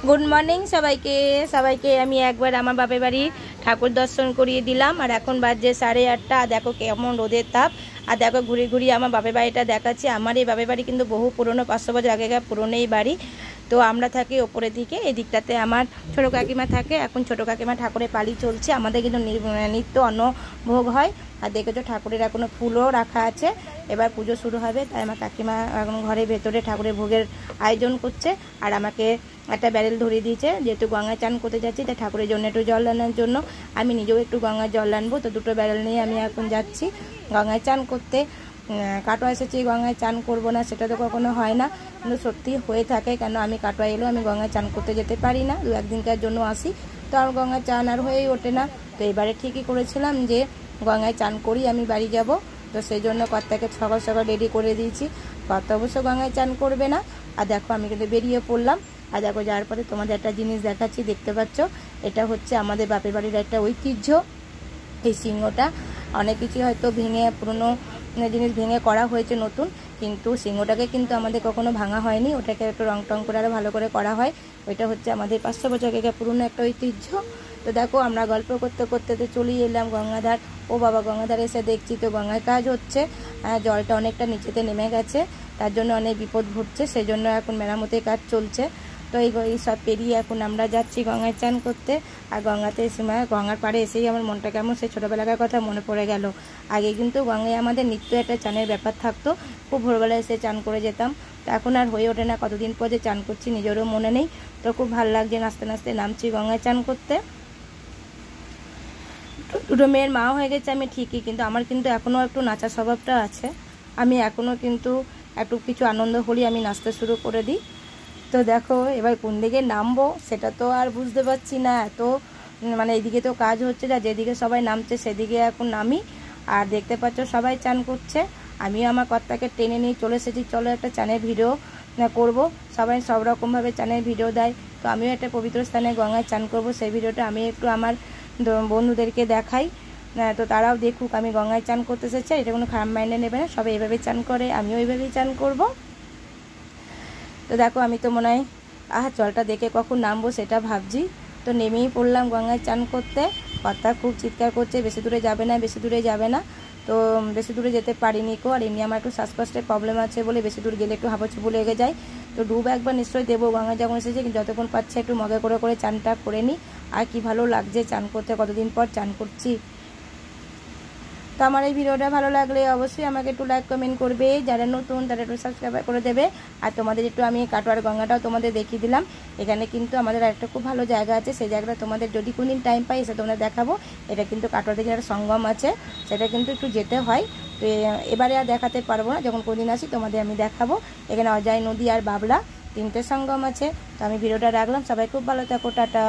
Good morning सबाइके सबाइके आमी एकबार आमार बापेर बाड़ी ठाकुर दर्शन करिए दिलाम और एखन बाजे 8:30। देखो केमन रोदेर ताप और देखो घुरे घुरिए आमार बापेर बाड़ीटा देखाच्छि। आमार एई बापेर बाड़ी किन्तु बहु पुरानो 500 बछर आगेकार पुरानो एई बाड़ी। तो आमरा थाकी ओपरेर दिके एई दिकटाते आमार छोटो काकिमा थाके। एखन छोटो काकिमा ठाकुरेर पाली चलछे। आमादेर किन्तु नित्य अन्न भोग हय और देखेछो ठाकुरेर एखोनो फुलও राखा आछे। एबार पुजो शुरू होबे ताई आमार काकिमा एखन घरेर भेतरे ठाकुरेर भोगेर आयोजन करछे और आमाके একটা ব্যারেল ধরিয়ে দিয়েছে যেহেতু গঙ্গায় চান করতে যাচ্ছি তাই ঠাকুরের জন্য একটু জল আনার জন্য আমি নিজেও একটু গঙ্গায় জল আনবো। তো দুটো ব্যারেল নিয়ে আমি এখন যাচ্ছি গঙ্গায় চান করতে। কাটোয়া এসেছি গঙ্গায় চান করব না সেটা তো কখনো হয় না, কিন্তু সত্যি হয়ে থাকে। কেন আমি কাটোয়া এলেও আমি গঙ্গায় চান করতে যেতে পারি না, 2-1 দিনকার জন্য আসি, তো আর গঙ্গায় চান আর হয়েই ওঠে না। তো এবারে ঠিকই করেছিলাম যে গঙ্গায় চান করি আমি বাড়ি যাব। তো সেই জন্য কর্তাকে সকাল সকাল রেডি করে দিয়েছি। কর্তা অবশ্য গঙ্গায় চান করবে না। আর দেখো আমি কিন্তু বেরিয়ে পড়লাম। আর দেখো যাওয়ার পরে তোমাদের একটা জিনিস দেখাচ্ছি, দেখতে পাচ্ছ এটা হচ্ছে আমাদের বাপের বাড়ির একটা ঐতিহ্য। এই সিংহটা অনেক কিছু হয়তো ভেঙে পুরনো জিনিস ভেঙে করা হয়েছে নতুন, কিন্তু সিংহটাকে কিন্তু আমাদের কখনো ভাঙা হয়নি, ওটাকে একটু রং টং করে আরও ভালো করে করা হয়। ওইটা হচ্ছে আমাদের 500 বছর আগেকার পুরনো একটা ঐতিহ্য। তো দেখো আমরা গল্প করতে করতে তো চলেই এলাম গঙ্গাধার। ও বাবা, গঙ্গাধার এসে দেখছি তো গঙ্গায় কাজ হচ্ছে, জলটা অনেকটা নিচেতে নেমে গেছে, তার জন্য অনেক বিপদ ঘটছে, সেই জন্য এখন মেরামতের কাজ চলছে। তো এই সব পেরিয়ে এখন আমরা যাচ্ছি গঙ্গায় চান করতে। আর গঙ্গাতে এসে গঙ্গার পাড়ে এসেই আমার মনটা কেমন সেই ছোটোবেলাকার কথা মনে পড়ে গেল। আগে কিন্তু গঙ্গায় আমাদের নিত্য একটা চানের ব্যাপার থাকতো, খুব ভোরবেলায় এসে চান করে যেতাম। তো এখন আর হয়ে ওঠে না, কতদিন পর যে চান করছি নিজেরও মনে নেই। তো খুব ভালো লাগছে, নাচতে নাচতে নামছি গঙ্গায় চান করতে। দুটো মেয়ের মা হয়ে গেছে আমি ঠিকই, কিন্তু আমার কিন্তু এখনও একটু নাচার স্বভাবটা আছে। আমি এখনও কিন্তু একটু কিছু আনন্দ হলেই আমি নাচতে শুরু করে দিই। তো দেখো এবার কোন দিকে নামবো সেটা তো আর বুঝতে পারছি না, এত মানে এইদিকে তো কাজ হচ্ছে, যা যেদিকে সবাই নামছে সেদিকে এখন নামি। আর দেখতে পাচ্ছ সবাই চান করছে, আমিও আমার কর্তাকে টেনে নিয়ে চলে এসেছি, চলো একটা চানের ভিডিও করব। সবাই সব রকমভাবে চানের ভিডিও দেয়, তো আমিও একটা পবিত্র স্থানে গঙ্গায় চান করব, সেই ভিডিওটা আমি একটু আমার বন্ধুদেরকে দেখাই, তো তারাও দেখুক আমি গঙ্গায় চান করতে এসেছি। এটা কোনো খারাপ মাইন্ডে নেবে না, সবাই এভাবে চান করে, আমিও এইভাবেই চান করব। তো দেখো আমি তো মনে হয় জলটা দেখে কখন নামবো সেটা ভাবছি। তো নেমেই পড়লাম গঙ্গায় চান করতে। কর্তা খুব চিৎকার করছে বেশি দূরে যাবে না, বেশি দূরে যাবে না। তো বেশি দূরে যেতে পারিনি কো, আর এমনি আমার একটু শ্বাসকষ্টের প্রবলেম আছে বলে বেশি দূর গেলে একটু হাঁপাচুপু লেগে যায়। তো ডুব একবার নিশ্চয়ই দেবো গঙ্গায় যখন এসেছে, কিন্তু যতক্ষণ পাচ্ছে একটু মগে করে করে চানটা করে নিই। আর কি ভালো লাগছে চান করতে, কতদিন পর চান করছি। তো আমার এই ভিডিওটা ভালো লাগলে অবশ্যই আমাকে একটু লাইক কমেন্ট করবে, যারা নতুন তারা একটু সাবস্ক্রাইব করে দেবে। আর তোমাদের একটু আমি কাটোয়ার গঙ্গাটাও তোমাদের দেখিয়ে দিলাম। এখানে কিন্তু আমাদের একটা খুব ভালো জায়গা আছে, সেই জায়গাটা তোমাদের যদি কোনদিন টাইম পাই এসে তোমরা দেখাবো। এটা কিন্তু কাটোয়া থেকে একটা সঙ্গম আছে, সেটা কিন্তু একটু যেতে হয়। তো এবারে আর দেখাতে পারবো না, যখন কোনদিন আসি তোমাদের আমি দেখাবো। এখানে অজয় নদী আর বাবলা 3টে সঙ্গম আছে। তো আমি ভিডিওটা রাখলাম, সবাই খুব ভালো থাকো, টাটা।